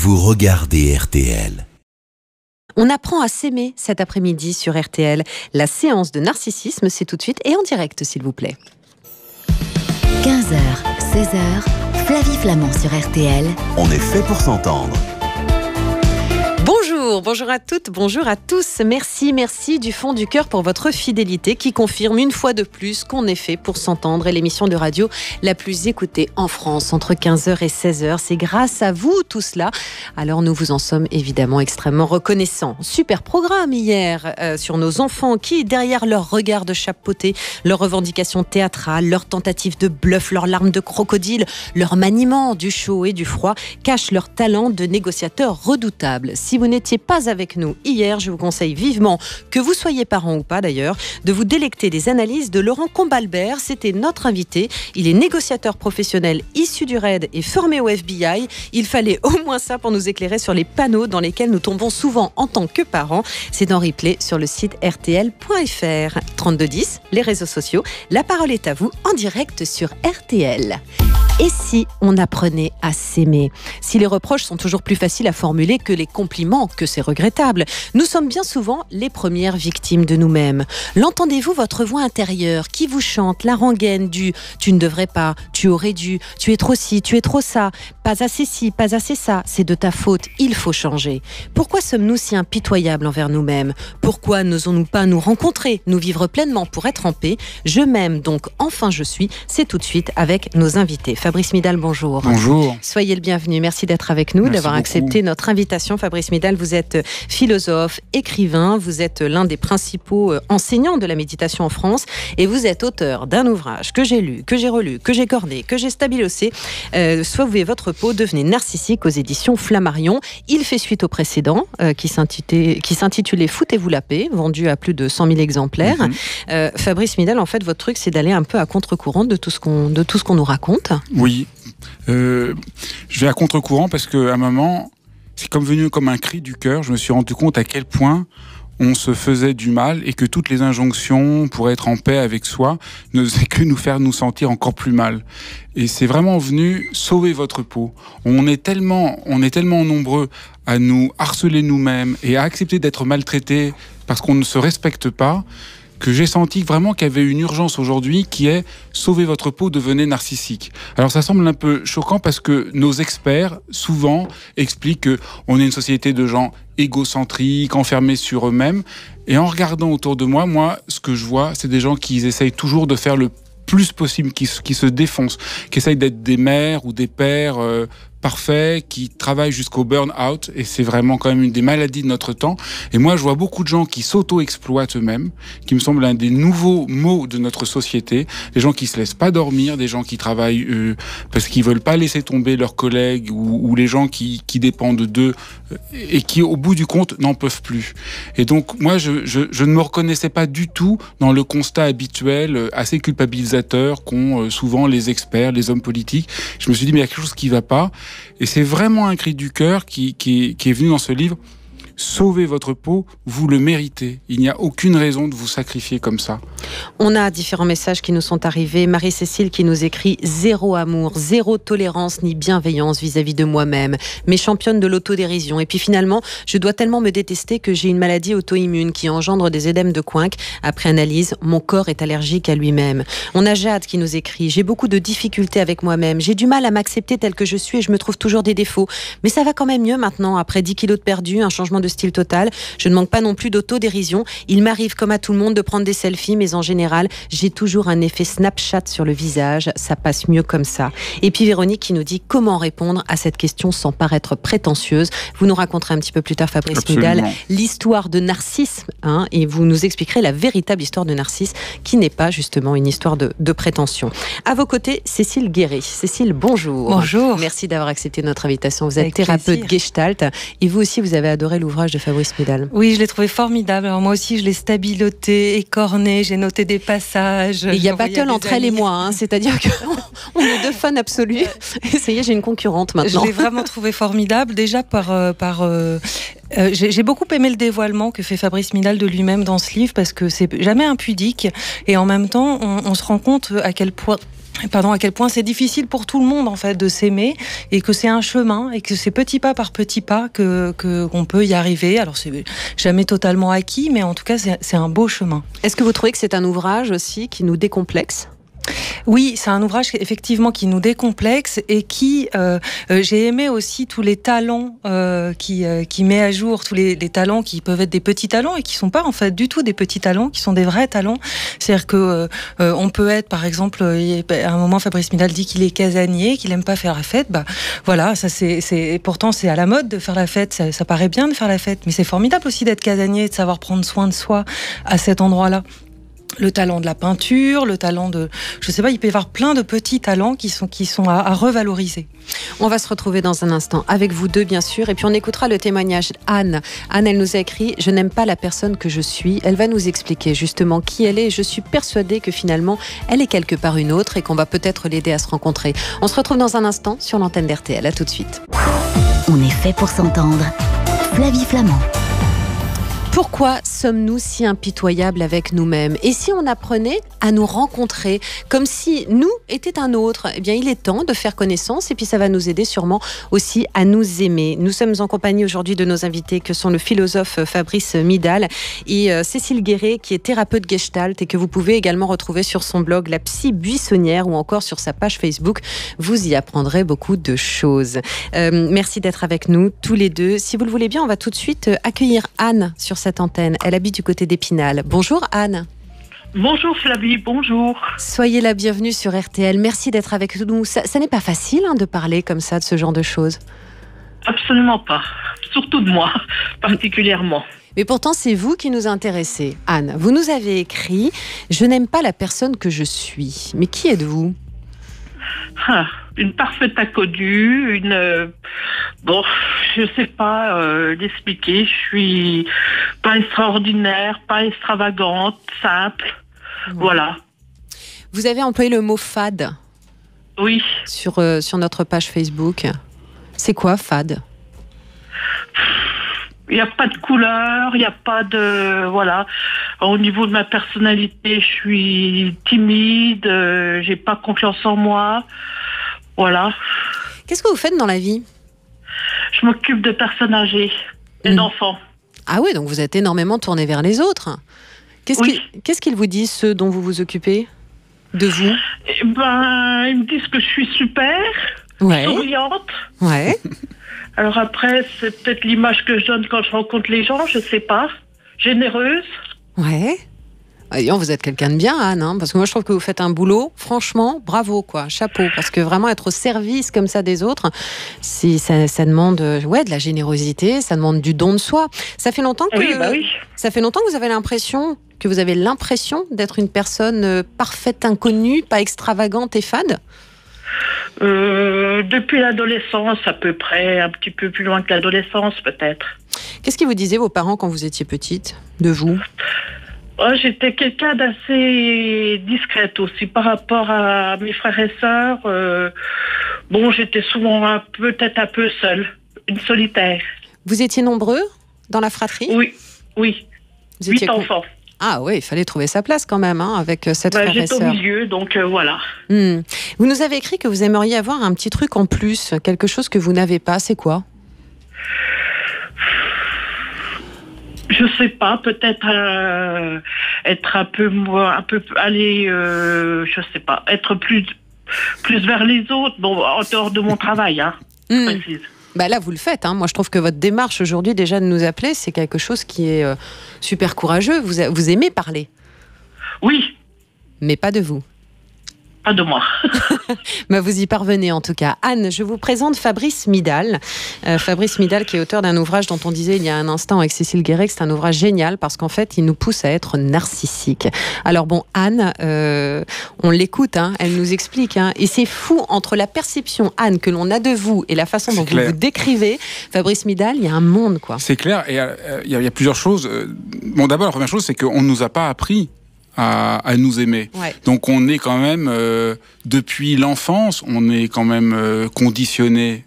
Vous regardez RTL. On apprend à s'aimer cet après-midi sur RTL. La séance de narcissisme, c'est tout de suite et en direct, s'il vous plaît. 15h, 16h, Flavie Flamand sur RTL. On est fait pour s'entendre. Bonjour à toutes, bonjour à tous. Merci du fond du cœur pour votre fidélité qui confirme une fois de plus qu'on est fait pour s'entendre. Et l'émission de radio la plus écoutée en France entre 15h et 16h, c'est grâce à vous tout cela. Alors nous vous en sommes évidemment extrêmement reconnaissants. Super programme hier sur nos enfants qui, derrière leur regard de chapeauté, leurs revendications théâtrales, leurs tentatives de bluff, leurs larmes de crocodile, leur maniement du chaud et du froid, cachent leur talent de négociateur redoutable. Si vous n'étiez pas avec nous hier, je vous conseille vivement, que vous soyez parents ou pas d'ailleurs, de vous délecter des analyses de Laurent Combalbert. C'était notre invité. Il est négociateur professionnel issu du RAID et formé au FBI. Il fallait au moins ça pour nous éclairer sur les panneaux dans lesquels nous tombons souvent en tant que parents. C'est en replay sur le site rtl.fr. 3210, les réseaux sociaux. La parole est à vous en direct sur RTL. Et si on apprenait à s'aimer ? Si les reproches sont toujours plus faciles à formuler que les compliments, que c'est regrettable, nous sommes bien souvent les premières victimes de nous-mêmes. L'entendez-vous, votre voix intérieure qui vous chante la rengaine du « tu ne devrais pas »,« tu aurais dû »,« tu es trop ci »,« tu es trop ça »,« pas assez ci, pas assez ça »,« c'est de ta faute, il faut changer ». Pourquoi sommes-nous si impitoyables envers nous-mêmes ? Pourquoi n'osons-nous pas nous rencontrer, nous vivre pleinement pour être en paix ? Je m'aime donc, enfin je suis, c'est tout de suite avec nos invités. Fabrice Midal, bonjour. Bonjour. Soyez le bienvenu. Merci d'être avec nous, d'avoir accepté notre invitation. Fabrice Midal, vous êtes philosophe, écrivain, vous êtes l'un des principaux enseignants de la méditation en France et vous êtes auteur d'un ouvrage que j'ai lu, que j'ai relu, que j'ai corné, que j'ai stabilossé. Sauvez votre peau, devenez narcissique aux éditions Flammarion. Il fait suite au précédent qui s'intitulait Foutez-vous la paix, vendu à plus de 100 000 exemplaires. Fabrice Midal, en fait, votre truc, c'est d'aller un peu à contre-courant de tout ce qu'on nous raconte. Oui, je vais à contre-courant parce qu'à un moment, c'est venu comme un cri du cœur. Je me suis rendu compte à quel point on se faisait du mal et que toutes les injonctions pour être en paix avec soi ne faisaient que nous faire nous sentir encore plus mal. Et c'est vraiment venu sauver votre peau. On est tellement nombreux à nous harceler nous-mêmes et à accepter d'être maltraités parce qu'on ne se respecte pas, que j'ai senti vraiment qu'il y avait une urgence aujourd'hui qui est sauver votre peau, devenez narcissique. Alors ça semble un peu choquant parce que nos experts souvent expliquent qu'on est une société de gens égocentriques, enfermés sur eux-mêmes. Et en regardant autour de moi, ce que je vois, c'est des gens qui essayent toujours de faire le plus possible, qui se défoncent, qui essayent d'être des mères ou des pères parfaits, qui travaillent jusqu'au burn-out, et c'est vraiment quand même une des maladies de notre temps. Et moi, je vois beaucoup de gens qui s'auto-exploitent eux-mêmes, qui me semble un des nouveaux maux de notre société, des gens qui se laissent pas dormir, des gens qui travaillent parce qu'ils veulent pas laisser tomber leurs collègues ou les gens qui dépendent d'eux et qui, au bout du compte, n'en peuvent plus. Et donc, moi, je ne me reconnaissais pas du tout dans le constat habituel, assez culpabilisateur qu'ont souvent les experts, les hommes politiques. Je me suis dit, mais il y a quelque chose qui va pas. Et c'est vraiment un cri du cœur qui est venu dans ce livre. Sauvez votre peau, vous le méritez. Il n'y a aucune raison de vous sacrifier comme ça. On a différents messages qui nous sont arrivés. Marie-Cécile qui nous écrit « Zéro amour, zéro tolérance ni bienveillance vis-à-vis de moi-même. Mes championnes de l'autodérision. Et puis finalement, je dois tellement me détester que j'ai une maladie auto-immune qui engendre des édèmes de Coinck. Après analyse, mon corps est allergique à lui-même. » On a Jade qui nous écrit « J'ai beaucoup de difficultés avec moi-même. J'ai du mal à m'accepter tel que je suis et je me trouve toujours des défauts. Mais ça va quand même mieux maintenant. Après 10 kilos de perdu, un changement de style total. Je ne manque pas non plus d'autodérision. Il m'arrive comme à tout le monde de prendre des selfies, mais en général, j'ai toujours un effet Snapchat sur le visage. Ça passe mieux comme ça. Et puis Véronique qui nous dit comment répondre à cette question sans paraître prétentieuse. Vous nous raconterez un petit peu plus tard, Fabrice Midal, l'histoire de narcissisme, et vous nous expliquerez la véritable histoire de Narcisse, qui n'est pas justement une histoire de prétention. À vos côtés, Cécile Guéret. Cécile, bonjour. Bonjour. Merci d'avoir accepté notre invitation. Vous êtes Avec thérapeute plaisir. Gestalt, et vous aussi, vous avez adoré l'ouvrage de Fabrice Midal. Oui, je l'ai trouvé formidable. Alors moi aussi, je l'ai stabiloté, écorné, j'ai noté des passages. Il y a battle entre elle et moi, c'est-à-dire qu'on est deux fans absolus. Et ça y est, j'ai une concurrente maintenant. Je l'ai vraiment trouvé formidable, déjà j'ai beaucoup aimé le dévoilement que fait Fabrice Midal de lui-même dans ce livre, parce que c'est jamais impudique, et en même temps, on se rend compte à quel point à quel point c'est difficile pour tout le monde en fait de s'aimer et que c'est un chemin et que c'est petit pas par petit pas qu'on peut y arriver. Alors c'est jamais totalement acquis, mais en tout cas c'est un beau chemin. Est-ce que vous trouvez que c'est un ouvrage aussi qui nous décomplexe ? Oui, c'est un ouvrage effectivement qui nous décomplexe et qui, j'ai aimé aussi tous les talents qui met à jour, tous les talents qui peuvent être des petits talents et qui sont pas en fait du tout des petits talents, qui sont des vrais talents. C'est-à-dire que on peut être, par exemple, à un moment Fabrice Midal dit qu'il est casanier, qu'il aime pas faire la fête. Bah voilà, ça pourtant c'est à la mode de faire la fête, ça paraît bien de faire la fête, mais c'est formidable aussi d'être casanier, de savoir prendre soin de soi à cet endroit-là. Le talent de la peinture, le talent de... Je sais pas, il peut y avoir plein de petits talents qui sont à revaloriser. On va se retrouver dans un instant avec vous deux, bien sûr. Et puis on écoutera le témoignage d'Anne. Anne, elle nous a écrit « Je n'aime pas la personne que je suis ». Elle va nous expliquer justement qui elle est. Et je suis persuadée que finalement, elle est quelque part une autre et qu'on va peut-être l'aider à se rencontrer. On se retrouve dans un instant sur l'antenne d'RTL. À tout de suite. On est fait pour s'entendre. Flavie Flamand. Pourquoi sommes-nous si impitoyables avec nous-mêmes ? Et si on apprenait à nous rencontrer comme si nous étions un autre ? Eh bien, il est temps de faire connaissance et puis ça va nous aider sûrement aussi à nous aimer. Nous sommes en compagnie aujourd'hui de nos invités que sont le philosophe Fabrice Midal et Cécile Guéret qui est thérapeute gestalt et que vous pouvez également retrouver sur son blog La Psy Buissonnière ou encore sur sa page Facebook. Vous y apprendrez beaucoup de choses. Merci d'être avec nous tous les deux. Si vous le voulez bien, on va tout de suite accueillir Anne sur cette antenne. Elle habite du côté d'Épinal. Bonjour Anne. Bonjour Flavie, bonjour. Soyez la bienvenue sur RTL. Merci d'être avec nous. Ça n'est pas facile de parler comme ça de ce genre de choses. Absolument pas. Surtout de moi, particulièrement. Mais pourtant, c'est vous qui nous intéressez. Anne, vous nous avez écrit « Je n'aime pas la personne que je suis ». Mais qui êtes-vous ? Une parfaite inconnue, bon, je sais pas l'expliquer. Je suis pas extraordinaire, pas extravagante, simple. Voilà. Vous avez employé le mot fade. Oui. Sur notre page Facebook. C'est quoi fade ? Il n'y a pas de couleur, il n'y a pas de... Voilà. Au niveau de ma personnalité, je suis timide, j'ai pas confiance en moi. Voilà. Qu'est-ce que vous faites dans la vie ? Je m'occupe de personnes âgées et d'enfants. Ah oui, donc vous êtes énormément tourné vers les autres. Qu'est-ce qu'ils vous disent, ceux dont vous vous occupez de vous ? Ils me disent que je suis super, souriante. Ouais. Alors après, c'est peut-être l'image que je donne quand je rencontre les gens, je sais pas. Généreuse. Ouais. Vous êtes quelqu'un de bien, Anne, parce que moi je trouve que vous faites un boulot, franchement, bravo, quoi, chapeau, parce que vraiment être au service comme ça des autres, ça demande de la générosité, ça demande du don de soi. Ça fait longtemps que ça fait longtemps que vous avez l'impression d'être une personne parfaite inconnue, pas extravagante et fade. Depuis l'adolescence, à peu près, un petit peu plus loin que l'adolescence, peut-être. Qu'est-ce qu'ils vous disaient vos parents quand vous étiez petite, de vous ? J'étais quelqu'un d'assez discrète aussi par rapport à mes frères et sœurs. J'étais souvent peut-être un peu seule, une solitaire. Vous étiez nombreux dans la fratrie ? Oui. 8 enfants. Ah oui, il fallait trouver sa place quand même, avec cette frère et sœur. J'étais au milieu, donc voilà. Vous nous avez écrit que vous aimeriez avoir un petit truc en plus, quelque chose que vous n'avez pas. C'est quoi ? Je sais pas, peut-être être un peu aller, je sais pas, être plus vers les autres, en dehors de mon travail, je précise. Là, vous le faites. Moi, je trouve que votre démarche aujourd'hui, déjà de nous appeler, c'est quelque chose qui est super courageux. Vous aimez parler. Oui. Mais pas de vous. Pas de moi. Vous y parvenez en tout cas. Anne, je vous présente Fabrice Midal. Fabrice Midal qui est auteur d'un ouvrage dont on disait il y a un instant avec Cécile Guéret que c'est un ouvrage génial parce qu'en fait, il nous pousse à être narcissique. Alors Anne, on l'écoute, elle nous explique. Et c'est fou entre la perception, Anne, que l'on a de vous et la façon dont vous vous décrivez. Fabrice Midal, il y a un monde, quoi. C'est clair. Et il y a plusieurs choses. D'abord, la première chose, c'est qu'on ne nous a pas appris à nous aimer. Ouais. Donc on est quand même, depuis l'enfance, on est quand même conditionné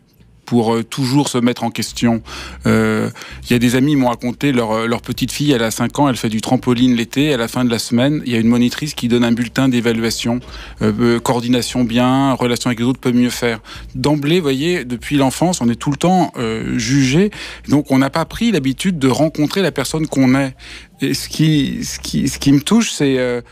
pour toujours se mettre en question. Il y a des amis qui m'ont raconté, leur petite fille, elle a 5 ans, elle fait du trampoline l'été, à la fin de la semaine, il y a une monitrice qui donne un bulletin d'évaluation, coordination bien, relation avec les autres peut mieux faire. D'emblée, vous voyez, depuis l'enfance, on est tout le temps jugé, donc on n'a pas pris l'habitude de rencontrer la personne qu'on est. Et ce qui me touche, c'est...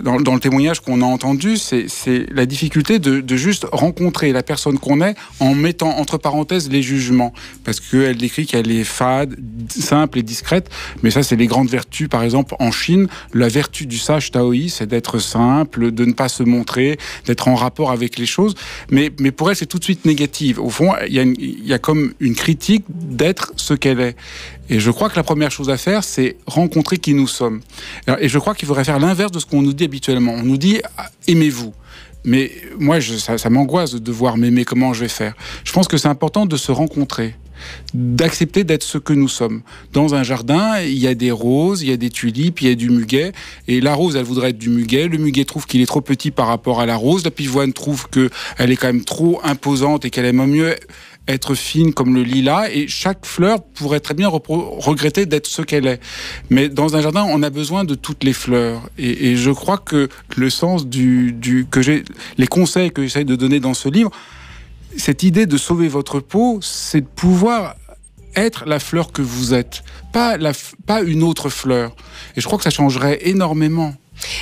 Dans le témoignage qu'on a entendu, c'est la difficulté de juste rencontrer la personne qu'on est en mettant entre parenthèses les jugements. Parce qu'elle décrit qu'elle est fade, simple et discrète. Mais ça, c'est les grandes vertus. Par exemple, en Chine, la vertu du sage taoïste, c'est d'être simple, de ne pas se montrer, d'être en rapport avec les choses. Mais pour elle, c'est tout de suite négatif. Au fond, il y a comme une critique d'être ce qu'elle est. Et je crois que la première chose à faire, c'est rencontrer qui nous sommes. Et je crois qu'il faudrait faire l'inverse de ce qu'on nous dit habituellement. On nous dit « aimez-vous ». Mais moi, ça m'angoisse de devoir m'aimer. Comment je vais faire ? Je pense que c'est important de se rencontrer, d'accepter d'être ce que nous sommes. Dans un jardin, il y a des roses, il y a des tulipes, il y a du muguet. Et la rose, elle voudrait être du muguet. Le muguet trouve qu'il est trop petit par rapport à la rose. La pivoine trouve qu'elle est quand même trop imposante et qu'elle aime mieux être fine comme le lilas, et chaque fleur pourrait très bien regretter d'être ce qu'elle est. Mais dans un jardin, on a besoin de toutes les fleurs. Et je crois que le sens les conseils que j'essaie de donner dans ce livre, cette idée de sauver votre peau, c'est de pouvoir être la fleur que vous êtes, pas une autre fleur. Et je crois que ça changerait énormément.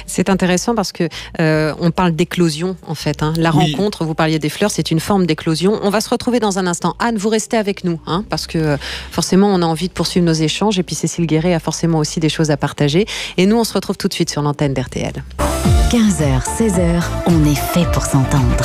C'est intéressant parce que on parle d'éclosion en fait. La rencontre, vous parliez des fleurs, c'est une forme d'éclosion. On va se retrouver dans un instant. Anne, vous restez avec nous, parce que forcément on a envie de poursuivre nos échanges. Et puis Cécile Guéret a forcément aussi des choses à partager. Et nous, on se retrouve tout de suite sur l'antenne d'RTL. 15h, 16h, on est fait pour s'entendre.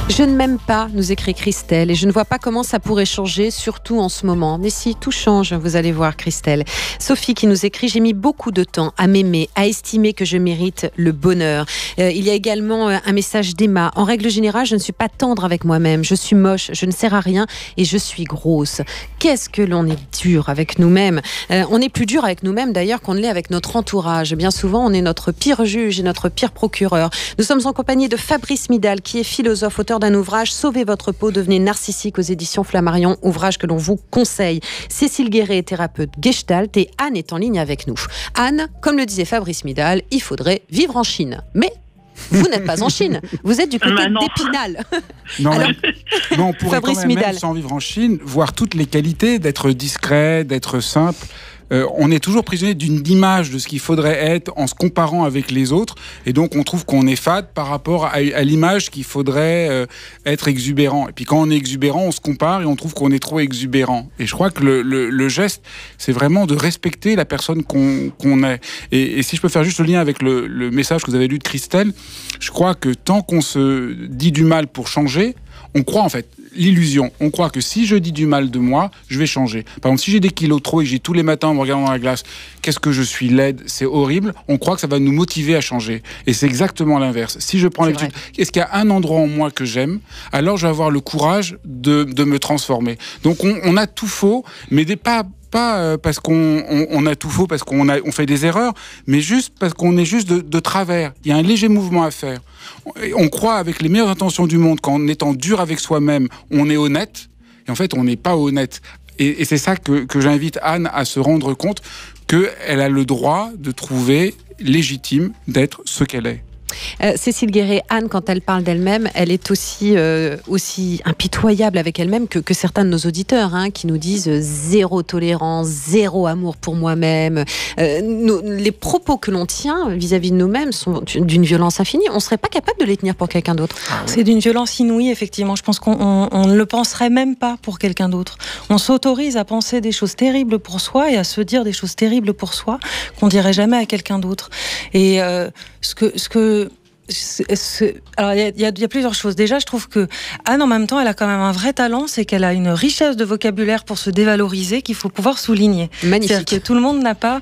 Je ne m'aime pas, nous écrit Christelle, et je ne vois pas comment ça pourrait changer, surtout en ce moment. Mais si, tout change, vous allez voir, Christelle. Sophie qui nous écrit: j'ai mis beaucoup de temps à m'aimer, à estimer que je mérite le bonheur. Il y a également un message d'Emma. En règle générale, je ne suis pas tendre avec moi-même. Je suis moche, je ne sers à rien et je suis grosse. Qu'est-ce que l'on est dur avec nous-mêmes. On est plus dur avec nous-mêmes d'ailleurs qu'on ne l'est avec notre entourage. Bien souvent, on est notre pire juge et notre pire procureur. Nous sommes en compagnie de Fabrice Midal, qui est philosophe, auteur d'un ouvrage « Sauvez votre peau, devenez narcissique » aux éditions Flammarion, ouvrage que l'on vous conseille. Cécile Guéret est thérapeute Gestalt et Anne est en ligne avec nous. Anne, comme le disait Fabrice Midal, il faudrait vivre en Chine. Mais vous n'êtes pas en Chine, vous êtes du côté d'Épinal. Non, mais on pourrait Fabrice quand même sans vivre en Chine, voir toutes les qualités d'être discret, d'être simple. On est toujours prisonnier d'une image de ce qu'il faudrait être en se comparant avec les autres, et donc on trouve qu'on est fade par rapport à l'image qu'il faudrait être exubérant. Et puis quand on est exubérant, on se compare et on trouve qu'on est trop exubérant. Et je crois que le geste, c'est vraiment de respecter la personne qu'on est. Et si je peux faire juste le lien avec le message que vous avez lu de Christelle, je crois que tant qu'on se dit du mal pour changer, on croit en fait l'illusion. On croit que si je dis du mal de moi, je vais changer. Par exemple, si j'ai des kilos trop et que j'ai tous les matins en me regardant dans la glace, qu'est-ce que je suis laide, c'est horrible, on croit que ça va nous motiver à changer. Et c'est exactement l'inverse. Si je prends l'habitude, est-ce qu'il y a un endroit en moi que j'aime, alors je vais avoir le courage de me transformer. Donc on a tout faux, mais pas parce qu'on a tout faux, parce on fait des erreurs, mais juste parce qu'on est juste de travers. Il y a un léger mouvement à faire. On croit avec les meilleures intentions du monde qu'en étant dur avec soi-même, on est honnête, et en fait, on n'est pas honnête. Et c'est ça que j'invite Anne à se rendre compte, qu'elle a le droit de trouver légitime d'être ce qu'elle est. Cécile Guéret, Anne, quand elle parle d'elle-même, elle est aussi impitoyable avec elle-même que certains de nos auditeurs, qui nous disent zéro tolérance, zéro amour pour moi-même. Les propos que l'on tient vis-à-vis de nous-mêmes sont d'une violence infinie. On ne serait pas capable de les tenir pour quelqu'un d'autre. C'est d'une violence inouïe, effectivement. Je pense qu'on ne le penserait même pas pour quelqu'un d'autre. On s'autorise à penser des choses terribles pour soi et à se dire des choses terribles pour soi qu'on dirait jamais à quelqu'un d'autre. Et alors il y a plusieurs choses. Déjà, je trouve que Anne, en même temps, elle a quand même un vrai talent, c'est qu'elle a une richesse de vocabulaire pour se dévaloriser qu'il faut pouvoir souligner. Magnifique. C'est-à-dire que tout le monde n'a pas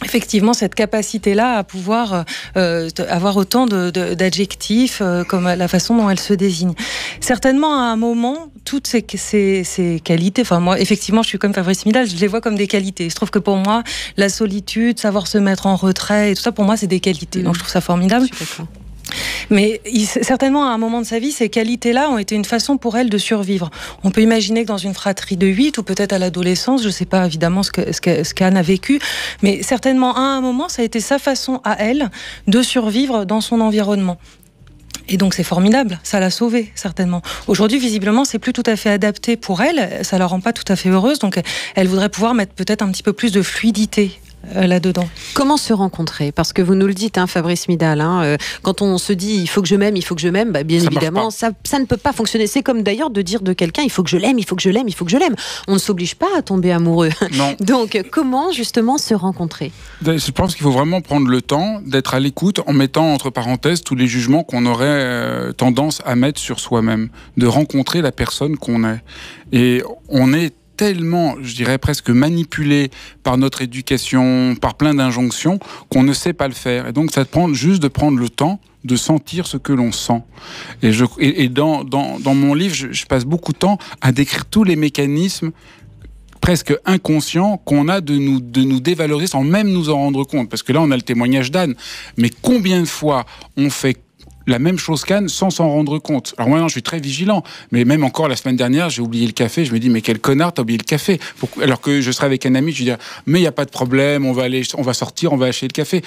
effectivement cette capacité-là à pouvoir avoir autant d'adjectifs comme la façon dont elle se désigne. Certainement, à un moment, toutes ces qualités, enfin moi, effectivement, je suis comme Fabrice Midal, je les vois comme des qualités. Je trouve que pour moi, la solitude, savoir se mettre en retrait et tout ça, pour moi, c'est des qualités. Donc je trouve ça formidable. Mais certainement, à un moment de sa vie, ces qualités-là ont été une façon pour elle de survivre. On peut imaginer que dans une fratrie de 8, ou peut-être à l'adolescence, je ne sais pas évidemment ce qu'Anne a vécu, mais certainement à un moment, ça a été sa façon à elle de survivre dans son environnement. Et donc c'est formidable, ça l'a sauvée certainement. Aujourd'hui, visiblement, c'est plus tout à fait adapté pour elle, ça la rend pas tout à fait heureuse, donc elle voudrait pouvoir mettre peut-être un petit peu plus de fluidité là-dedans. Comment se rencontrer? Parce que vous nous le dites, Fabrice Midal, quand on se dit il faut que je m'aime, bien ça évidemment, ça ne peut pas fonctionner. C'est comme d'ailleurs de dire de quelqu'un il faut que je l'aime, il faut que je l'aime, il faut que je l'aime. On ne s'oblige pas à tomber amoureux. Non. Donc comment justement se rencontrer? Je pense qu'il faut vraiment prendre le temps d'être à l'écoute en mettant entre parenthèses tous les jugements qu'on aurait tendance à mettre sur soi-même, de rencontrer la personne qu'on est. Et on est tellement, je dirais presque manipulé par notre éducation, par plein d'injonctions, qu'on ne sait pas le faire. Et donc ça prend juste de prendre le temps de sentir ce que l'on sent. Et dans mon livre, je passe beaucoup de temps à décrire tous les mécanismes presque inconscients qu'on a de nous dévaloriser sans même nous en rendre compte. Parce que là, on a le témoignage d'Anne. Mais combien de fois on fait la même chose qu'Anne sans s'en rendre compte? Alors moi, je suis très vigilant, mais même encore la semaine dernière, j'ai oublié le café. Je me dis, mais quel connard, t'as oublié le café? Alors que je serais avec un ami, je lui dis, mais il n'y a pas de problème, on va sortir, on va acheter le café.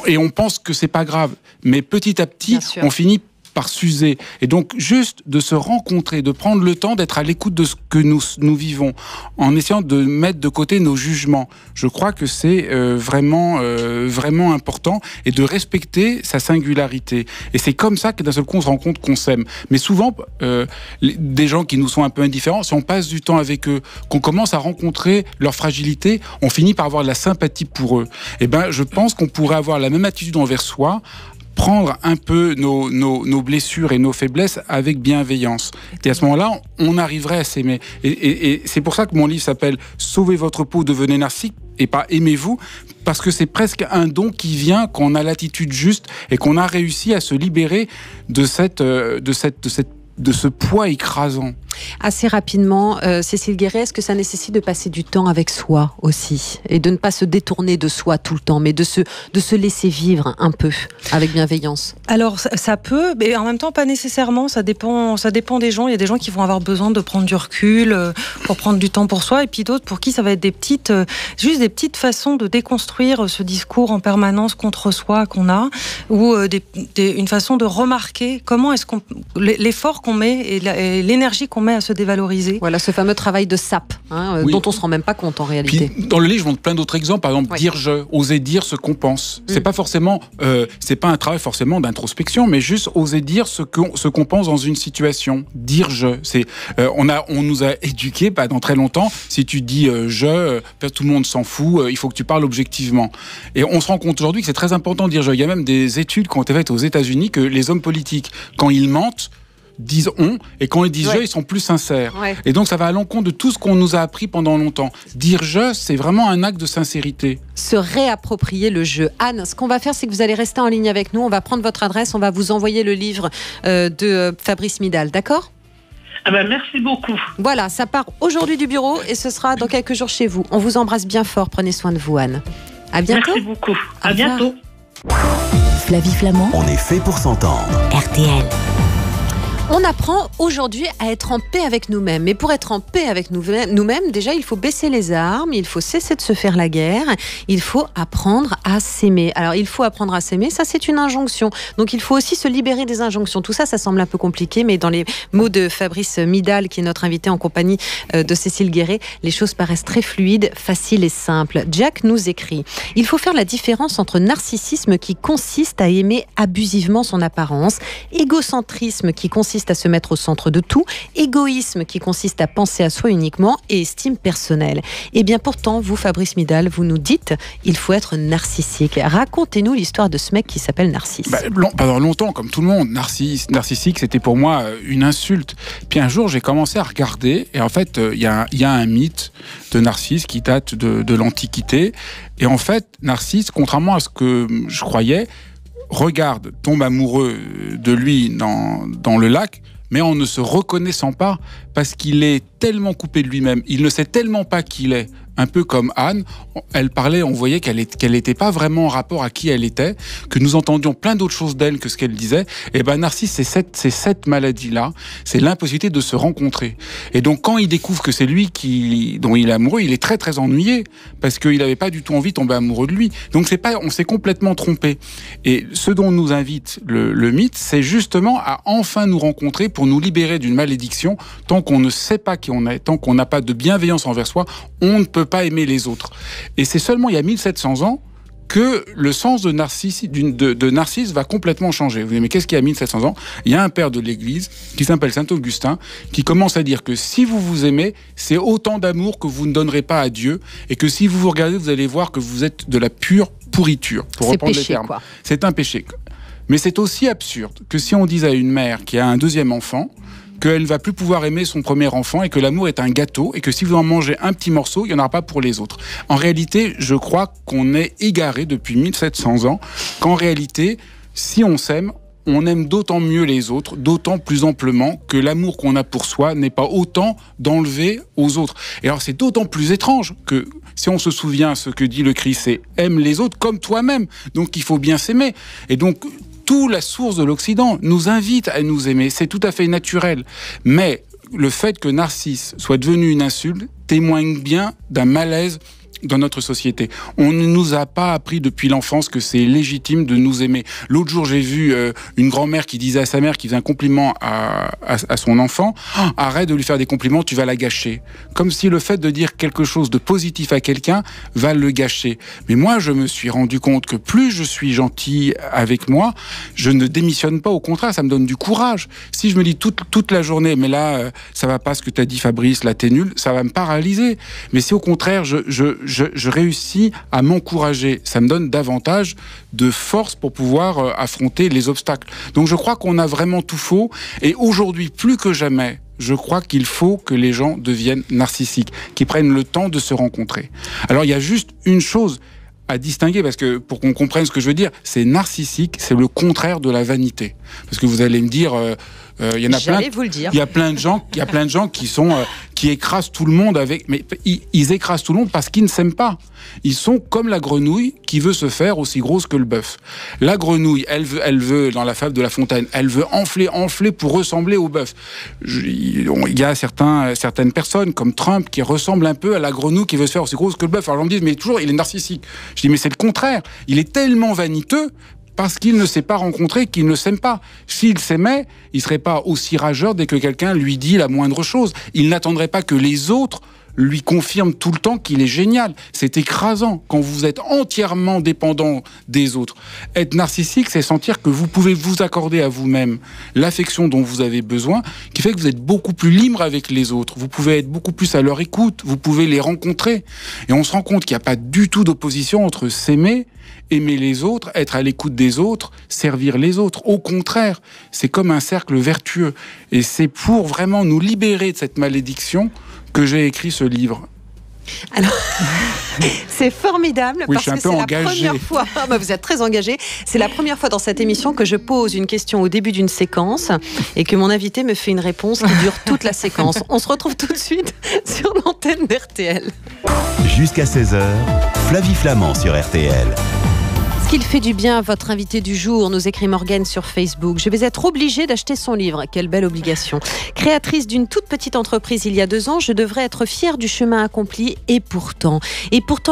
Et on pense que c'est pas grave. Mais petit à petit, on finit par s'user. Et donc, juste de se rencontrer, de prendre le temps d'être à l'écoute de ce que nous vivons, en essayant de mettre de côté nos jugements. Je crois que c'est vraiment important, et de respecter sa singularité. Et c'est comme ça que d'un seul coup, on se rend compte qu'on s'aime. Mais souvent, des gens qui nous sont un peu indifférents, si on passe du temps avec eux, qu'on commence à rencontrer leur fragilité, on finit par avoir de la sympathie pour eux. Et je pense qu'on pourrait avoir la même attitude envers soi, prendre un peu nos blessures et nos faiblesses avec bienveillance. Et à ce moment-là, on arriverait à s'aimer. Et c'est pour ça que mon livre s'appelle « Sauvez votre peau, devenez narcissique » et pas « Aimez-vous », parce que c'est presque un don qui vient quand on a l'attitude juste et qu'on a réussi à se libérer de ce poids écrasant. Assez rapidement, Cécile Guéret, est-ce que ça nécessite de passer du temps avec soi aussi, et de ne pas se détourner de soi tout le temps, mais de se laisser vivre un peu avec bienveillance? Alors ça peut, mais en même temps pas nécessairement. Ça dépend des gens. Il y a des gens qui vont avoir besoin de prendre du recul pour prendre du temps pour soi, et puis d'autres pour qui ça va être juste des petites façons de déconstruire ce discours en permanence contre soi qu'on a, ou une façon de remarquer comment est-ce l'effort qu'on met et l'énergie qu'on met à se dévaloriser. Voilà, ce fameux travail de sape, dont on ne se rend même pas compte en réalité. Puis, dans le livre, je montre plein d'autres exemples. Par exemple, dire je, oser dire ce qu'on pense. C'est pas forcément, c'est pas un travail forcément d'introspection, mais juste oser dire ce qu'on pense dans une situation. Dire je, on nous a éduqués pendant très longtemps. Si tu dis tout le monde s'en fout. Il faut que tu parles objectivement. Et on se rend compte aujourd'hui que c'est très important de dire je. Il y a même des études qui ont été faites aux États-Unis que les hommes politiques, quand ils mentent, disent on, et quand ils disent je, ils sont plus sincères. Et donc ça va à l'encontre de tout ce qu'on nous a appris pendant longtemps. Dire je, c'est vraiment un acte de sincérité. Se réapproprier le jeu. Anne, ce qu'on va faire, c'est que vous allez rester en ligne avec nous. On va prendre votre adresse, on va vous envoyer le livre de Fabrice Midal, d'accord? Merci beaucoup. Voilà, ça part aujourd'hui du bureau et ce sera dans quelques jours chez vous. On vous embrasse bien fort. Prenez soin de vous, Anne. À bientôt. Merci beaucoup. À bientôt. Flavie Flamand. On est fait pour s'entendre. RTL. On apprend aujourd'hui à être en paix avec nous-mêmes. Mais pour être en paix avec nous-mêmes, déjà, il faut baisser les armes, il faut cesser de se faire la guerre, il faut apprendre à s'aimer. Alors, il faut apprendre à s'aimer, ça c'est une injonction. Donc, il faut aussi se libérer des injonctions. Tout ça, ça semble un peu compliqué, mais dans les mots de Fabrice Midal, qui est notre invité en compagnie de Cécile Guéret, les choses paraissent très fluides, faciles et simples. Jack nous écrit « Il faut faire la différence entre narcissisme qui consiste à aimer abusivement son apparence, égocentrisme qui consiste à se mettre au centre de tout, égoïsme qui consiste à penser à soi uniquement et estime personnelle. Et bien pourtant, vous, Fabrice Midal, vous nous dites il faut être narcissique. Racontez-nous l'histoire de ce mec qui s'appelle Narcisse. Pendant longtemps, comme tout le monde, narcissique, c'était pour moi une insulte. Puis un jour, j'ai commencé à regarder, et en fait, il y a un mythe de Narcisse qui date de l'Antiquité. Et en fait, Narcisse, contrairement à ce que je croyais, tombe amoureux de lui dans le lac, mais en ne se reconnaissant pas, parce qu'il est tellement coupé de lui-même, il ne sait tellement pas qui il est. Un peu comme Anne, elle parlait, on voyait qu'elle n'était pas vraiment en rapport à qui elle était, que nous entendions plein d'autres choses d'elle que ce qu'elle disait. Et ben Narcisse, c'est cette maladie-là, c'est l'impossibilité de se rencontrer. Et donc quand il découvre que c'est lui dont il est amoureux, il est très très ennuyé parce qu'il n'avait pas du tout envie de tomber amoureux de lui. Donc on s'est complètement trompé. Et ce dont nous invite le mythe, c'est justement à enfin nous rencontrer pour nous libérer d'une malédiction. Tant qu'on ne sait pas qui on est, tant qu'on n'a pas de bienveillance envers soi, on ne peut pas aimer les autres. Et c'est seulement il y a 1700 ans que le sens de Narcisse va complètement changer. Vous dites, mais qu'est-ce qu'il y a 1700 ans ? Il y a un père de l'Église qui s'appelle Saint Augustin qui commence à dire que si vous vous aimez, c'est autant d'amour que vous ne donnerez pas à Dieu, et que si vous vous regardez, vous allez voir que vous êtes de la pure pourriture, pour reprendre les termes. C'est un péché. Mais c'est aussi absurde que si on dise à une mère qui a un deuxième enfant qu'elle ne va plus pouvoir aimer son premier enfant et que l'amour est un gâteau et que si vous en mangez un petit morceau, il n'y en aura pas pour les autres. En réalité, je crois qu'on est égaré depuis 1700 ans, qu'en réalité, si on s'aime, on aime d'autant mieux les autres, d'autant plus amplement que l'amour qu'on a pour soi n'est pas autant d'enlever aux autres. Et alors c'est d'autant plus étrange que si on se souvient ce que dit le Christ, c'est « aime les autres comme toi-même ». Donc il faut bien s'aimer. Et donc toute la source de l'Occident nous invite à nous aimer, c'est tout à fait naturel. Mais le fait que Narcisse soit devenu une insulte témoigne bien d'un malaise dans notre société. On ne nous a pas appris depuis l'enfance que c'est légitime de nous aimer. L'autre jour, j'ai vu une grand-mère qui disait à sa mère, qui faisait un compliment à son enfant, « Arrête de lui faire des compliments, tu vas la gâcher. » Comme si le fait de dire quelque chose de positif à quelqu'un va le gâcher. Mais moi, je me suis rendu compte que plus je suis gentil avec moi, je ne démissionne pas, au contraire, ça me donne du courage. Si je me dis toute la journée, mais là, ça va pas ce que t'as dit Fabrice, là t'es nul, ça va me paralyser. Mais si au contraire, je réussis à m'encourager, ça me donne davantage de force pour pouvoir affronter les obstacles. Donc je crois qu'on a vraiment tout faux, et aujourd'hui, plus que jamais, je crois qu'il faut que les gens deviennent narcissiques, qu'ils prennent le temps de se rencontrer. Alors il y a juste une chose à distinguer, parce que pour qu'on comprenne ce que je veux dire, c'est narcissique, c'est le contraire de la vanité. Parce que vous allez me dire, il y en a plein. J'allais vous le dire. Il y a plein de gens qui écrasent tout le monde mais ils écrasent tout le monde parce qu'ils ne s'aiment pas. Ils sont comme la grenouille qui veut se faire aussi grosse que le bœuf. La grenouille, elle veut dans la fable de La Fontaine, elle veut enfler pour ressembler au bœuf. Il y a certaines personnes comme Trump qui ressemblent un peu à la grenouille qui veut se faire aussi grosse que le bœuf. Alors on me dit, mais toujours, il est narcissique. Je dis, mais c'est le contraire. Il est tellement vaniteux parce qu'il ne s'est pas rencontré, qu'il ne s'aime pas. S'il s'aimait, il ne serait pas aussi rageur dès que quelqu'un lui dit la moindre chose. Il n'attendrait pas que les autres lui confirment tout le temps qu'il est génial. C'est écrasant quand vous êtes entièrement dépendant des autres. Être narcissique, c'est sentir que vous pouvez vous accorder à vous-même l'affection dont vous avez besoin, qui fait que vous êtes beaucoup plus libre avec les autres. Vous pouvez être beaucoup plus à leur écoute, vous pouvez les rencontrer. Et on se rend compte qu'il n'y a pas du tout d'opposition entre s'aimer, aimer les autres, être à l'écoute des autres, servir les autres. Au contraire, c'est comme un cercle vertueux. Et c'est pour vraiment nous libérer de cette malédiction que j'ai écrit ce livre. Alors, c'est formidable parce que c'est engagé. La première fois. Vous êtes très engagé. C'est la première fois dans cette émission que je pose une question au début d'une séquence et que mon invité me fait une réponse qui dure toute la séquence. On se retrouve tout de suite sur l'antenne d'RTL. Jusqu'à 16h, Flavie Flamand sur RTL. Est-ce qu'il fait du bien à votre invité du jour, nous écrit Morgane sur Facebook. Je vais être obligée d'acheter son livre. Quelle belle obligation. Créatrice d'une toute petite entreprise il y a 2 ans, je devrais être fière du chemin accompli et pourtant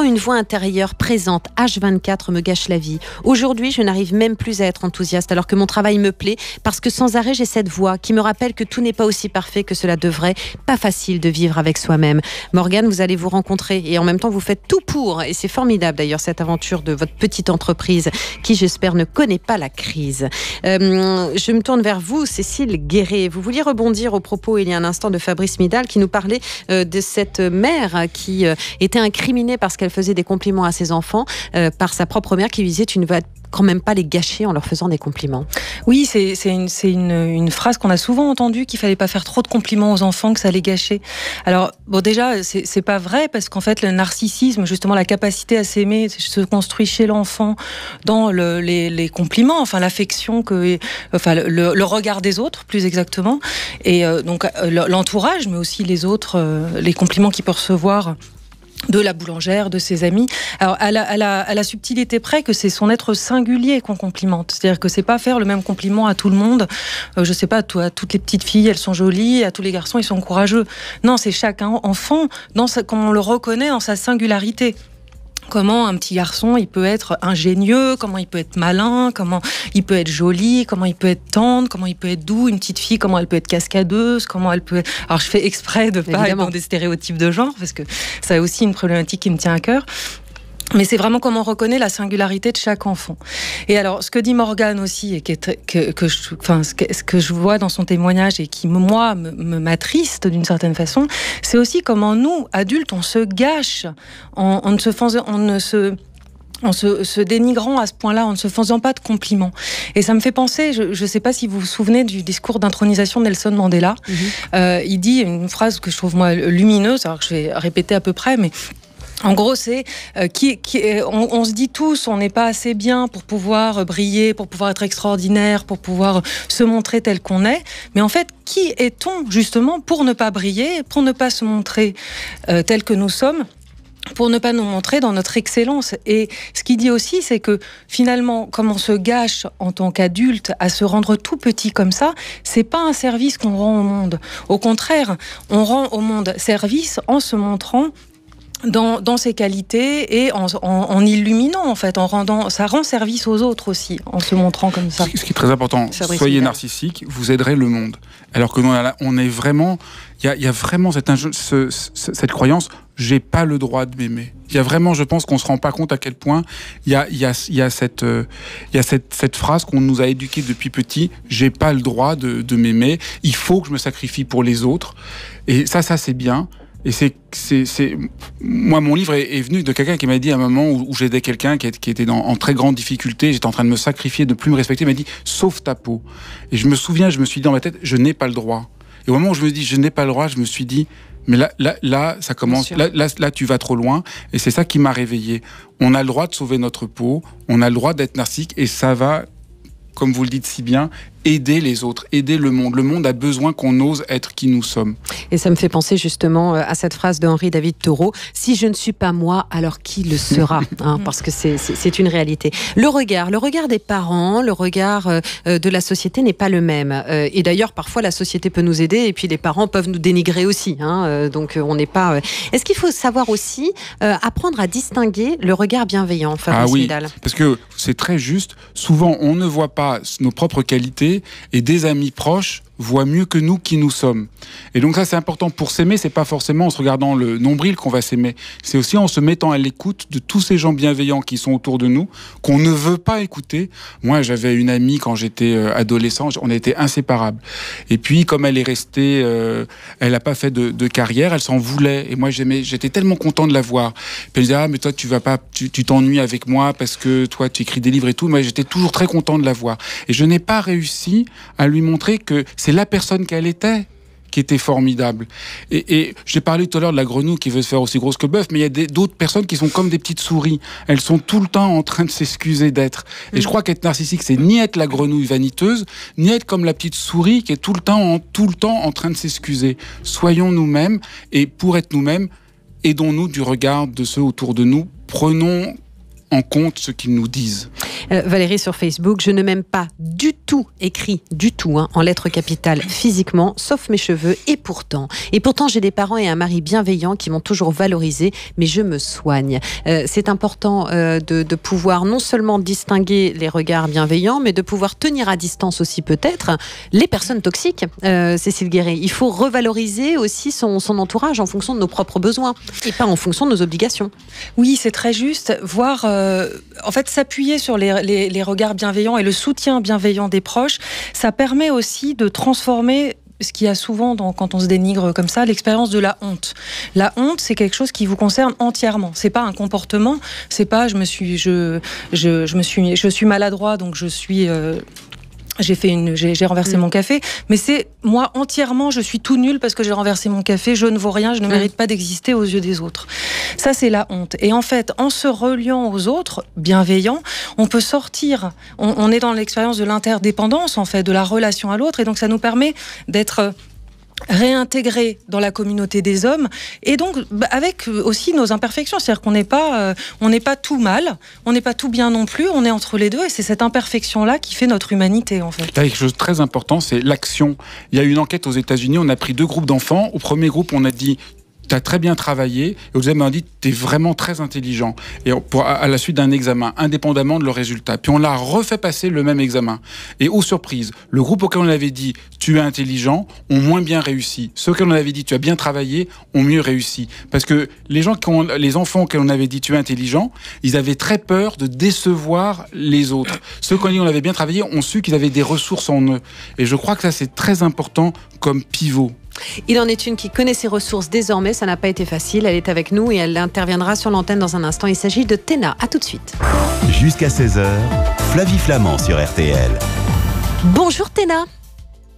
une voix intérieure présente, H24, me gâche la vie. Aujourd'hui, je n'arrive même plus à être enthousiaste alors que mon travail me plaît parce que sans arrêt, j'ai cette voix qui me rappelle que tout n'est pas aussi parfait que cela devrait. Pas facile de vivre avec soi-même. Morgane, vous allez vous rencontrer et en même temps, vous faites tout pour. Et c'est formidable d'ailleurs cette aventure de votre petite entreprise qui, j'espère, ne connaît pas la crise. Je me tourne vers vous, Cécile Guéret. Vous vouliez rebondir au propos, il y a un instant, de Fabrice Midal qui nous parlait de cette mère qui était incriminée parce qu'elle faisait des compliments à ses enfants par sa propre mère qui lui disait « tu ne vas quand même pas les gâcher en leur faisant des compliments. Oui, c'est une phrase qu'on a souvent entendue, qu'il fallait pas faire trop de compliments aux enfants, que ça allait gâcher. Alors, bon, déjà, c'est pas vrai, parce qu'en fait, le narcissisme, justement, la capacité à s'aimer, se construit chez l'enfant dans les compliments, enfin, l'affection, le regard des autres, plus exactement. Et donc, l'entourage, mais aussi les autres, les compliments qu'il peut recevoir de la boulangère, de ses amis. Alors, à la subtilité près que c'est son être singulier qu'on complimente. C'est-à-dire que c'est pas faire le même compliment à tout le monde. Je sais pas, à toutes les petites filles, elles sont jolies, à tous les garçons, ils sont courageux. Non, c'est chaque enfant, comme on le reconnaît dans sa singularité. Comment un petit garçon, il peut être ingénieux, comment il peut être malin, comment il peut être joli, comment il peut être tendre, comment il peut être doux. Une petite fille, comment elle peut être cascadeuse, comment elle peut être... Alors, je fais exprès de pas être dans des stéréotypes de genre, parce que c'est aussi une problématique qui me tient à cœur. Mais c'est vraiment comment on reconnaît la singularité de chaque enfant. Et alors, ce que dit Morgane aussi, et ce que je vois dans son témoignage et qui, moi, m'attriste d'une certaine façon, c'est aussi comment nous, adultes, on se gâche en se dénigrant à ce point-là, en ne se faisant pas de compliments. Et ça me fait penser, je ne sais pas si vous vous souvenez du discours d'intronisation de Nelson Mandela. Il dit une phrase que je trouve, moi, lumineuse, alors que je vais répéter à peu près, mais... En gros, c'est on se dit tous, on n'est pas assez bien pour pouvoir briller, pour pouvoir être extraordinaire, pour pouvoir se montrer tel qu'on est. Mais en fait, qui est-on justement pour ne pas briller, pour ne pas se montrer tel que nous sommes, pour ne pas nous montrer dans notre excellence? Et ce qu'il dit aussi, c'est que finalement, comme on se gâche en tant qu'adulte à se rendre tout petit comme ça, c'est pas un service qu'on rend au monde. Au contraire, on rend au monde service en se montrant dans ses qualités et en illuminant, en fait, ça rend service aux autres aussi, en se montrant comme ça. Ce qui est très important, soyez narcissique, vous aiderez le monde. Alors que on est vraiment, il y a vraiment cette croyance, j'ai pas le droit de m'aimer. Il y a vraiment, je pense qu'on se rend pas compte à quel point il y a cette phrase qu'on nous a éduqués depuis petit, j'ai pas le droit de m'aimer, il faut que je me sacrifie pour les autres. Et ça c'est bien. Et moi, mon livre est venu de quelqu'un qui m'a dit à un moment où j'aidais quelqu'un qui était en très grande difficulté, j'étais en train de me sacrifier, de plus me respecter, il m'a dit « sauve ta peau ». Et je me souviens, je me suis dit dans ma tête « je n'ai pas le droit ». Et au moment où je me dis « je n'ai pas le droit », je me suis dit « mais là ça commence, là tu vas trop loin ». Et c'est ça qui m'a réveillé. On a le droit de sauver notre peau, on a le droit d'être narcissique et ça va, comme vous le dites si bien, aider les autres, aider le monde. Le monde a besoin qu'on ose être qui nous sommes. Et ça me fait penser justement à cette phrase de Henri David Thoreau, « Si je ne suis pas moi, alors qui le sera ?» Parce que c'est une réalité. Le regard des parents, le regard de la société n'est pas le même. Et d'ailleurs, parfois, la société peut nous aider et puis les parents peuvent nous dénigrer aussi. Donc, on n'est pas... Est-ce qu'il faut savoir aussi apprendre à distinguer le regard bienveillant, Fabrice Midal ? Parce que c'est très juste. Souvent, on ne voit pas nos propres qualités et des amis proches voient mieux que nous qui nous sommes. Et donc ça, c'est important. Pour s'aimer, c'est pas forcément en se regardant le nombril qu'on va s'aimer. C'est aussi en se mettant à l'écoute de tous ces gens bienveillants qui sont autour de nous, qu'on ne veut pas écouter. Moi, j'avais une amie quand j'étais adolescent, on était inséparables. Et puis, comme elle est restée, elle n'a pas fait de carrière, elle s'en voulait. Et moi, j'étais tellement content de la voir. Puis elle disait, mais toi, tu t'ennuies avec moi parce que toi, tu écris des livres et tout. Moi, j'étais toujours très content de la voir. Et je n'ai pas réussi à lui montrer que c'est la personne qu'elle était qui était formidable. Et j'ai parlé tout à l'heure de la grenouille qui veut se faire aussi grosse que le bœuf, mais il y a d'autres personnes qui sont comme des petites souris. Elles sont tout le temps en train de s'excuser d'être. Et je crois qu'être narcissique, c'est ni être la grenouille vaniteuse, ni être comme la petite souris qui est tout le temps en train de s'excuser. Soyons nous-mêmes, et pour être nous-mêmes, aidons-nous du regard de ceux autour de nous. Prenons en compte ce qu'ils nous disent. Valérie sur Facebook, je ne m'aime pas du tout, écrit du tout, en lettres capitales physiquement, sauf mes cheveux, et pourtant j'ai des parents et un mari bienveillant qui m'ont toujours valorisé, mais je me soigne. C'est important de pouvoir non seulement distinguer les regards bienveillants, mais de pouvoir tenir à distance aussi peut-être les personnes toxiques. Cécile Guéret, il faut revaloriser aussi son entourage en fonction de nos propres besoins et pas en fonction de nos obligations. Oui, c'est très juste. Voir, en fait, s'appuyer sur les regards bienveillants et le soutien bienveillant des proches, ça permet aussi de transformer ce qu'il y a souvent quand on se dénigre comme ça, l'expérience de la honte. La honte, c'est quelque chose qui vous concerne entièrement. C'est pas un comportement, c'est pas je suis maladroit, donc j'ai renversé mon café, mais c'est moi entièrement, je suis tout nul parce que j'ai renversé mon café, je ne vaux rien, je ne mérite pas d'exister aux yeux des autres. Ça, c'est la honte. Et en fait, en se reliant aux autres, bienveillants, on peut sortir, on est dans l'expérience de l'interdépendance, en fait, de la relation à l'autre, et donc ça nous permet d'être réintégrés dans la communauté des hommes, et donc avec aussi nos imperfections, c'est-à-dire qu'on n'est pas tout mal, on n'est pas tout bien non plus, on est entre les deux, et c'est cette imperfection-là qui fait notre humanité, en fait. Il y a quelque chose de très important, c'est l'action. Il y a eu une enquête aux États-Unis, on a pris 2 groupes d'enfants. Au premier groupe, on a dit t'as très bien travaillé, et au deuxième, on a dit t'es vraiment très intelligent, et à la suite d'un examen, indépendamment de leur résultat. Puis on l'a refait passer le même examen. Et aux surprises, le groupe auquel on avait dit tu es intelligent ont moins bien réussi. Ceux auxquels on avait dit tu as bien travaillé ont mieux réussi. Parce que les enfants auxquels on avait dit tu es intelligent, ils avaient très peur de décevoir les autres. Ceux auxquels on avait bien travaillé ont su qu'ils avaient des ressources en eux. Et je crois que ça, c'est très important comme pivot. Il en est une qui connaît ses ressources désormais, ça n'a pas été facile, elle est avec nous et elle interviendra sur l'antenne dans un instant. Il s'agit de Théna, à tout de suite. Jusqu'à 16h, Flavie Flamand sur RTL. Bonjour Théna.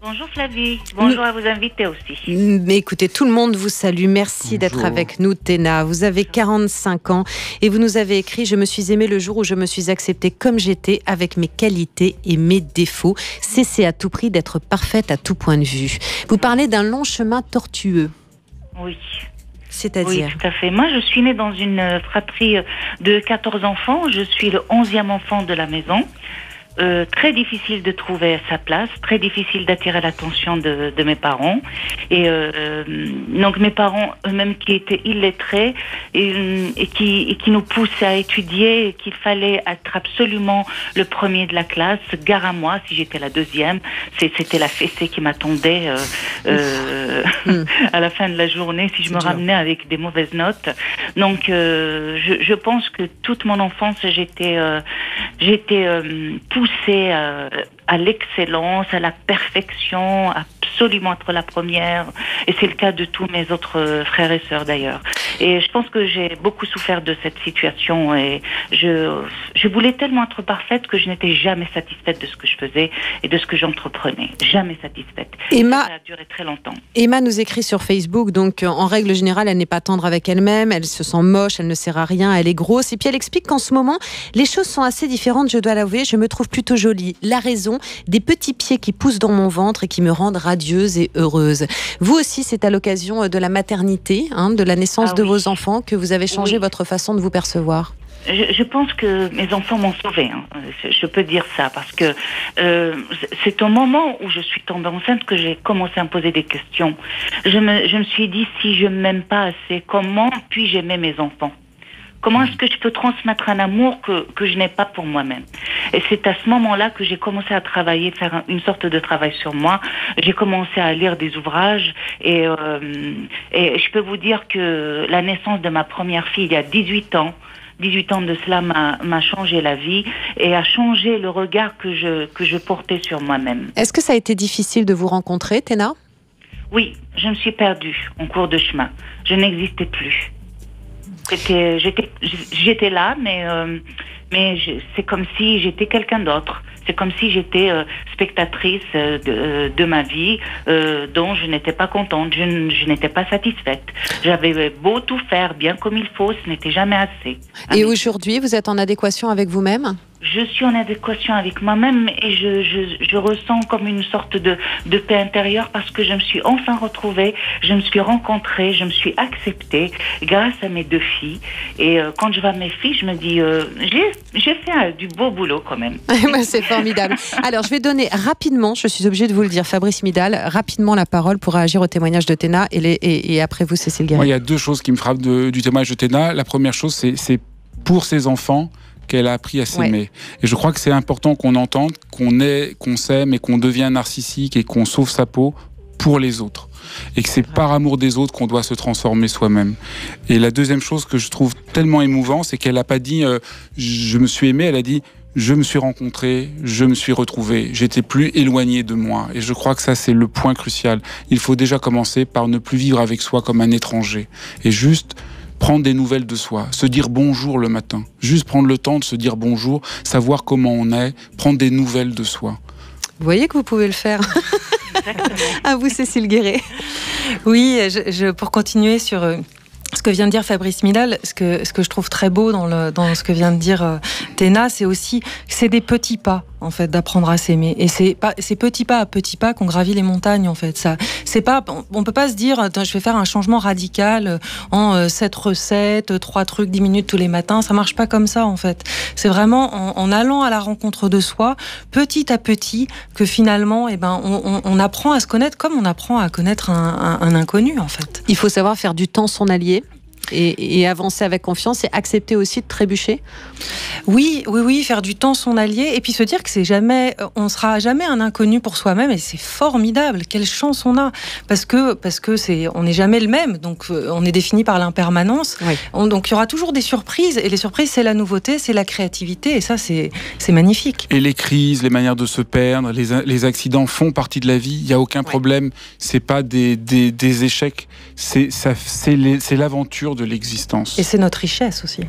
Bonjour Flavie, bonjour à vos invités aussi. Mais écoutez, tout le monde vous salue, merci d'être avec nous Théna. Vous avez 45 ans et vous nous avez écrit « Je me suis aimée le jour où je me suis acceptée comme j'étais, avec mes qualités et mes défauts. Cessez à tout prix d'être parfaite à tout point de vue. » Vous parlez d'un long chemin tortueux. Oui. C'est-à-dire ? Oui, tout à fait. Moi, je suis née dans une fratrie de 14 enfants. Je suis le 11e enfant de la maison. Très difficile de trouver sa place, très difficile d'attirer l'attention de mes parents. Et donc mes parents eux-mêmes qui étaient illettrés et qui nous poussaient à étudier, et qu'il fallait être absolument le premier de la classe, gare à moi si j'étais la deuxième. C'était la fessée qui m'attendait à la fin de la journée si je me ramenais avec des mauvaises notes. Donc je pense que toute mon enfance j'étais poussée à l'excellence, à la perfection, absolument être la première. Et c'est le cas de tous mes autres frères et sœurs d'ailleurs. Et je pense que j'ai beaucoup souffert de cette situation et je voulais tellement être parfaite que je n'étais jamais satisfaite de ce que je faisais et de ce que j'entreprenais. Jamais satisfaite. Emma, ça a duré très longtemps. Emma nous écrit sur Facebook, donc en règle générale, elle n'est pas tendre avec elle-même, elle se sent moche, elle ne sert à rien, elle est grosse. Et puis elle explique qu'en ce moment, les choses sont assez différentes, je dois l'avouer, je me trouve plutôt jolie. La raison, des petits pieds qui poussent dans mon ventre et qui me rendent radieuse et heureuse. Vous aussi, c'est à l'occasion de la maternité, de la naissance de vos enfants, que vous avez changé votre façon de vous percevoir. Je pense que mes enfants m'ont sauvée, je peux dire ça, parce que c'est au moment où je suis tombée enceinte que j'ai commencé à me poser des questions. Je me suis dit, si je ne m'aime pas assez, comment puis-je aimer mes enfants ? Comment est-ce que je peux transmettre un amour que je n'ai pas pour moi-même ? Et c'est à ce moment-là que j'ai commencé à travailler, faire une sorte de travail sur moi. J'ai commencé à lire des ouvrages et je peux vous dire que la naissance de ma première fille, il y a 18 ans de cela m'a changé la vie et a changé le regard que je portais sur moi-même. Est-ce que ça a été difficile de vous rencontrer, Théna ? Oui, je me suis perdue en cours de chemin. Je n'existais plus. J'étais là, mais c'est comme si j'étais quelqu'un d'autre. C'est comme si j'étais spectatrice de ma vie dont je n'étais pas contente, je n'étais pas satisfaite. J'avais beau tout faire bien comme il faut, ce n'était jamais assez. Et aujourd'hui, vous êtes en adéquation avec vous-même ? Je suis en adéquation avec moi-même et je ressens comme une sorte de paix intérieure parce que je me suis enfin retrouvée, je me suis rencontrée, je me suis acceptée grâce à mes 2 filles. Et quand je vois mes filles, je me dis, j'ai fait du beau boulot quand même. C'est formidable. Alors, je vais donner rapidement, je suis obligée de vous le dire, Fabrice Midal, rapidement la parole pour réagir au témoignage de Théna et après vous, Cécile Guéret. Moi, il y a 2 choses qui me frappent du témoignage de Théna. La première chose, c'est pour ses enfants qu'elle a appris à s'aimer. Ouais. Et je crois que c'est important qu'on entende, qu'on s'aime et qu'on devient narcissique et qu'on sauve sa peau pour les autres. Et que c'est par amour des autres qu'on doit se transformer soi-même. Et la deuxième chose que je trouve tellement émouvant, c'est qu'elle n'a pas dit « je me suis aimée », elle a dit « je me suis rencontré, je me suis retrouvé, j'étais plus éloigné de moi. Et je crois que ça, c'est le point crucial. Il faut déjà commencer par ne plus vivre avec soi comme un étranger. Et juste prendre des nouvelles de soi, se dire bonjour le matin. Juste prendre le temps de se dire bonjour, savoir comment on est, prendre des nouvelles de soi. Vous voyez que vous pouvez le faire. À vous, Cécile Guéret. Oui, pour continuer sur ce que vient de dire Fabrice Midal, ce que je trouve très beau dans ce que vient de dire Téna, c'est aussi que c'est des petits pas, en fait, d'apprendre à s'aimer. Et c'est petit pas à petit pas qu'on gravit les montagnes, en fait. Ça, c'est pas, on peut pas se dire, je vais faire un changement radical en 7 recettes, 3 trucs, 10 minutes tous les matins. Ça marche pas comme ça, en fait. C'est vraiment en allant à la rencontre de soi, petit à petit, que finalement, on apprend à se connaître comme on apprend à connaître un inconnu, en fait. Il faut savoir faire du temps son allié. Et avancer avec confiance et accepter aussi de trébucher. Oui, faire du temps son allié et puis se dire que on sera jamais un inconnu pour soi-même et c'est formidable. Quelle chance on a parce que on n'est jamais le même, donc on est défini par l'impermanence. Oui. Donc il y aura toujours des surprises et les surprises c'est la nouveauté, c'est la créativité et ça c'est magnifique. Et les crises, les manières de se perdre, les accidents font partie de la vie. Il y a aucun problème. C'est pas des échecs. C'est l'aventure de l'existence. Et c'est notre richesse aussi. Ouais.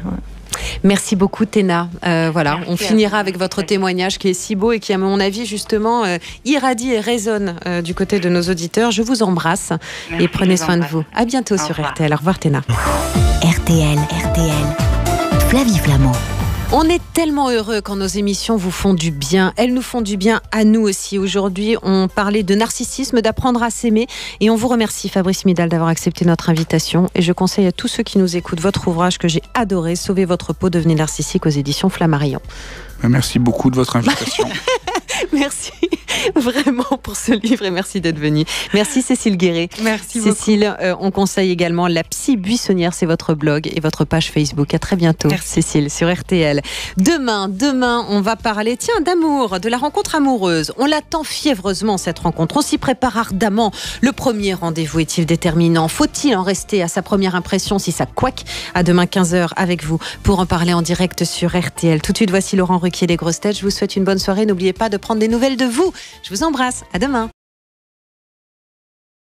Merci beaucoup Téna. Voilà, Merci, on finira avec votre témoignage qui est si beau et qui, à mon avis, justement, irradie et résonne du côté de nos auditeurs. Je vous embrasse. Merci, et prenez soin de vous. À bientôt sur RTL. Au revoir Téna. RTL, Flavie Flamand. On est tellement heureux quand nos émissions vous font du bien. Elles nous font du bien à nous aussi. Aujourd'hui, on parlait de narcissisme, d'apprendre à s'aimer. Et on vous remercie, Fabrice Midal, d'avoir accepté notre invitation. Et je conseille à tous ceux qui nous écoutent votre ouvrage que j'ai adoré, Sauvez votre peau, devenez narcissique, aux éditions Flammarion. Merci beaucoup de votre invitation. Merci vraiment pour ce livre et merci d'être venue. Merci Cécile Guéret. Merci Cécile, on conseille également La Psy Buissonnière, c'est votre blog et votre page Facebook. À très bientôt, merci. Cécile, sur RTL. Demain, on va parler, d'amour, de la rencontre amoureuse. On l'attend fiévreusement cette rencontre, on s'y prépare ardemment. Le premier rendez-vous est-il déterminant? Faut-il en rester à sa première impression si ça couac? À demain 15h avec vous pour en parler en direct sur RTL. Tout de suite, voici Laurent Ruquier, les grosses têtes. Je vous souhaite une bonne soirée. N'oubliez pas de prendre des nouvelles de vous. Je vous embrasse. À demain.